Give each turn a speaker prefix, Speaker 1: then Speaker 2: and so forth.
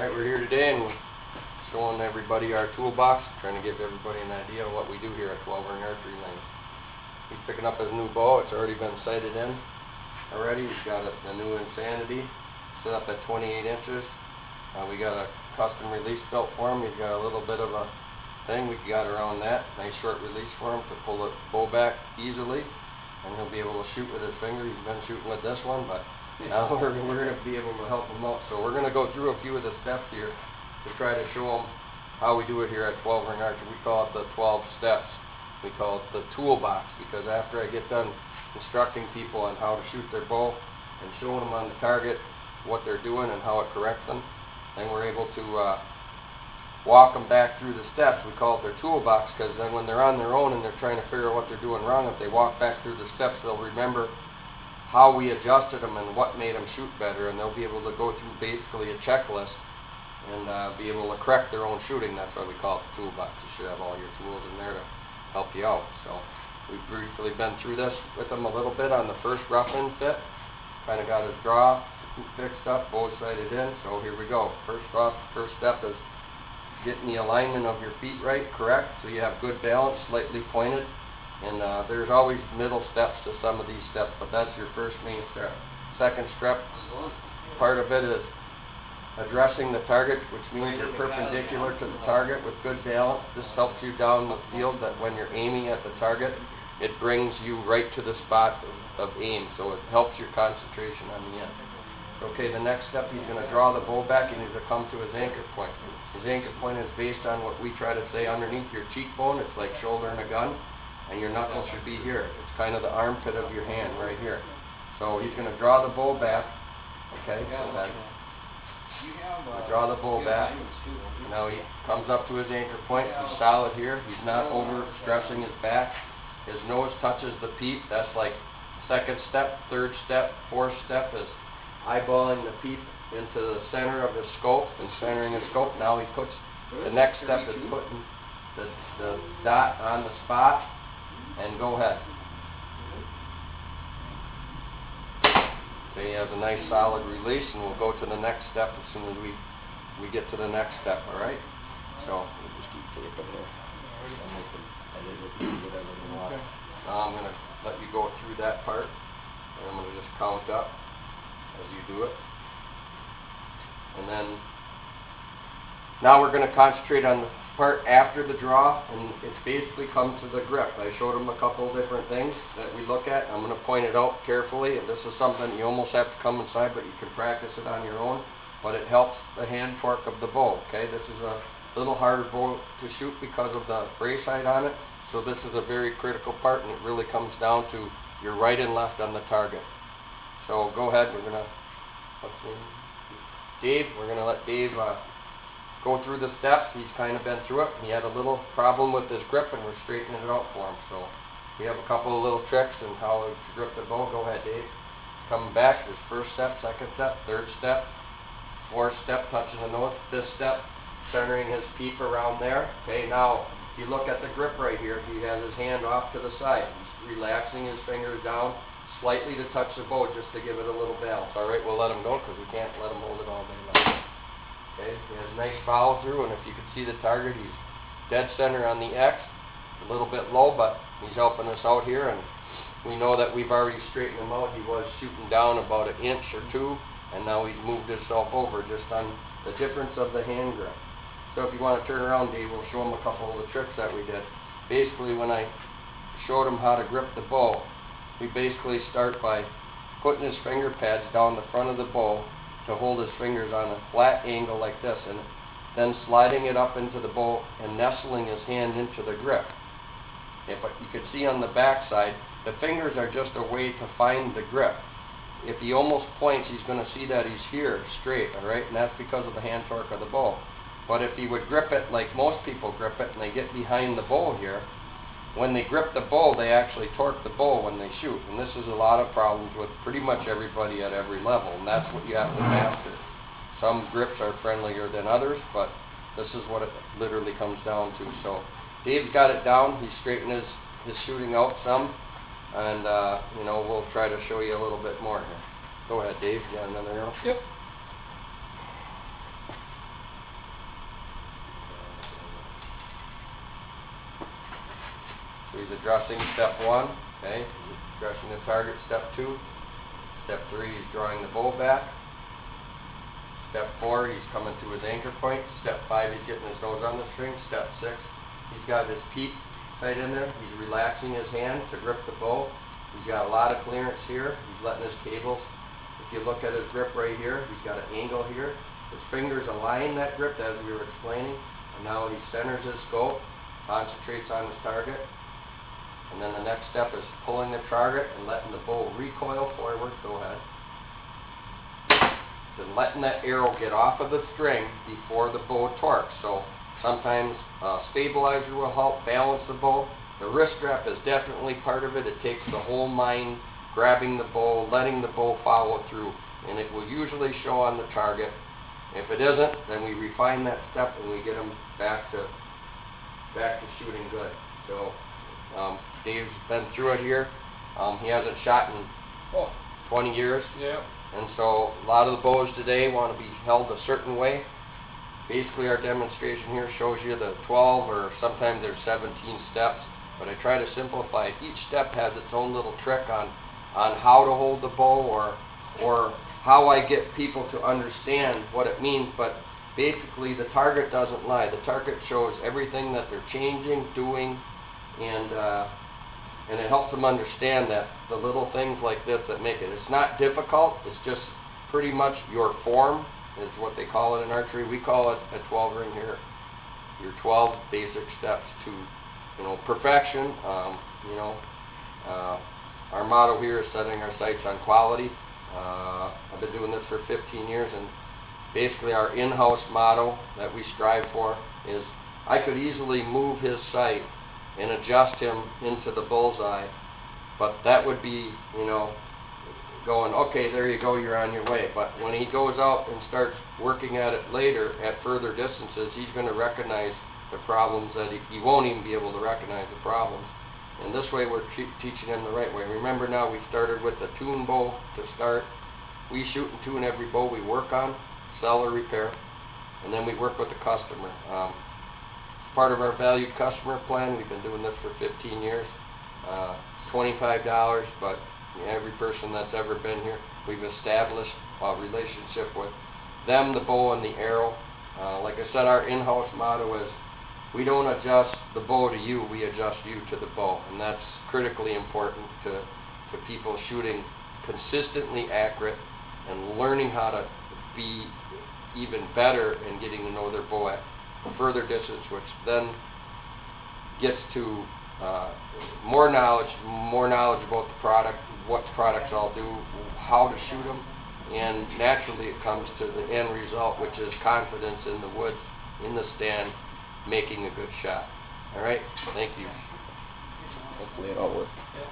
Speaker 1: Alright, we're here today and we're showing everybody our toolbox, trying to give everybody an idea of what we do here at 12 Ring Archery Lanes. He's picking up his new bow. It's already been sighted in already. He's got a new Insanity set up at 28 inches. We got a custom release belt for him. He's got a little bit of a thing we got around that. Nice short release for him to pull the bow back easily, and he'll be able to shoot with his finger. He's been shooting with this one, but now we're going to be able to help him out. So we're going to go through a few of the steps here to try to show him how we do it here at 12 Ring Archery. We call it the 12 steps. We call it the toolbox, because after I get done instructing people on how to shoot their bow and showing them on the target what they're doing and how it corrects them, then we're able to walk them back through the steps. We call it their toolbox, because then when they're on their own and they're trying to figure out what they're doing wrong, if they walk back through the steps, they'll remember how we adjusted them and what made them shoot better, and they'll be able to go through basically a checklist and be able to correct their own shooting. That's why we call it the toolbox. You should have all your tools in there to help you out. So we've briefly been through this with them a little bit on the first rough-in fit. Kind of got his draw fixed up, both sighted in. So here we go. First step is getting the alignment of your feet right, correct, so you have good balance, slightly pointed. And there's always middle steps to some of these steps, but that's your first main step. Second step, part of it is addressing the target, which means you're perpendicular to the target with good balance. This helps you down the field, that when you're aiming at the target, it brings you right to the spot of aim, so it helps your concentration on the end. Okay, the next step, he's going to draw the bow back and he's going to come to his anchor point. His anchor point is based on what we try to say underneath your cheekbone. It's like shouldering a gun, and your knuckle should be here. It's kind of the armpit of your hand right here. So he's going to draw the bow back. Okay, draw the bow back. Now he comes up to his anchor point. He's solid here. He's not over stressing his back. His nose touches the peep. That's like second step, third step, fourth step is eyeballing the peep into the center of his scope and centering his scope. Now he puts, the next step is putting the dot on the spot, and go ahead. Okay, he has a nice solid release, and we'll go to the next step as soon as we get to the next step, alright? So, we'll just keep taping there. Now I'm going to let you go through that part, and I'm going to just count up as you do it. And then, now we're going to concentrate on the part after the draw, and it's basically come to the grip. I showed him a couple of different things that we look at. I'm going to point it out carefully, and this is something you almost have to come inside, but you can practice it on your own. But it helps the hand torque of the bow. Okay, this is a little harder bow to shoot because of the brace height on it. So this is a very critical part, and it really comes down to your right and left on the target. So go ahead. We're gonna let Dave go through the steps. He's kind of been through it. He had a little problem with his grip, and we're straightening it out for him. So we have a couple of little tricks on how to grip the bow. Go ahead, Dave. Coming back, there's first step, second step, third step, fourth step, touching the nose, fifth step, centering his peep around there. Okay, now if you look at the grip right here, he has his hand off to the side. He's relaxing his fingers down slightly to touch the bow, just to give it a little balance. Alright, we'll let him go, because we can't let him hold it all day long. Okay, he has a nice follow through, and if you can see the target, he's dead center on the X, a little bit low, but he's helping us out here, and we know that we've already straightened him out. He was shooting down about an inch or two, and now he's moved himself over just on the difference of the hand grip. So if you want to turn around, Dave, we'll show him a couple of the tricks that we did. Basically, when I showed him how to grip the bow, we basically start by putting his finger pads down the front of the bow to hold his fingers on a flat angle like this, and then sliding it up into the bow and nestling his hand into the grip. But you can see on the back side, the fingers are just a way to find the grip. If he almost points, he's going to see that he's here straight, alright, and that's because of the hand torque of the bow. But if he would grip it like most people grip it, and they get behind the bow here, when they grip the bow, they actually torque the bow when they shoot. And this is a lot of problems with pretty much everybody at every level, and that's what you have to master. Some grips are friendlier than others, but this is what it literally comes down to. So Dave's got it down. He's straightened his shooting out some, and you know, we'll try to show you a little bit more here. Go ahead, Dave. You got another arrow?
Speaker 2: Yep.
Speaker 1: He's addressing step 1, okay? He's addressing the target, step 2. Step 3, he's drawing the bow back. Step 4, he's coming to his anchor point. Step 5, he's getting his nose on the string. Step 6, he's got his peak right in there. He's relaxing his hand to grip the bow. He's got a lot of clearance here. He's letting his cables, if you look at his grip right here, he's got an angle here. His fingers align that grip as we were explaining. And now he centers his scope, concentrates on his target. And then the next step is pulling the target and letting the bow recoil forward. Go ahead. Then letting that arrow get off of the string before the bow torques. So sometimes a stabilizer will help balance the bow. The wrist strap is definitely part of it. It takes the whole mind, grabbing the bow, letting the bow follow through, and it will usually show on the target. If it isn't, then we refine that step and we get them back to shooting good. So Dave's been through it here. He hasn't shot in 20 years.
Speaker 2: Yeah.
Speaker 1: And so a lot of the bows today want to be held a certain way. Basically our demonstration here shows you the 12 or sometimes there's 17 steps, but I try to simplify it. Each step has its own little trick on how to hold the bow or how I get people to understand what it means, but basically the target doesn't lie. The target shows everything that they're changing, doing, and it helps them understand that the little things like this that make it. It's not difficult, it's just pretty much your form is what they call it in archery. We call it a 12 ring here. Your 12 basic steps to, perfection. Our motto here is setting our sights on quality. I've been doing this for 15 years, and basically our in-house motto that we strive for is I could easily move his sight and adjust him into the bullseye, but that would be, going, okay, there you go, you're on your way. But when he goes out and starts working at it later at further distances, he's going to recognize the problems that he won't even be able to recognize the problems. And this way we're teaching him the right way. Remember now, we started with a tune bow to start. We shoot and tune every bow we work on, sell or repair, and then we work with the customer. Part of our valued customer plan, we've been doing this for 15 years, $25, but every person that's ever been here, we've established a relationship with them, the bow and the arrow. Like I said, our in-house motto is we don't adjust the bow to you, we adjust you to the bow, and that's critically important to people shooting consistently accurate and learning how to be even better and getting to know their bow at a further distance, which then gets to more knowledge about the product, what products all do, how to shoot them, and naturally it comes to the end result, which is confidence in the woods, in the stand, making a good shot. All right? Thank you.
Speaker 2: Hopefully it all works.
Speaker 3: Yeah.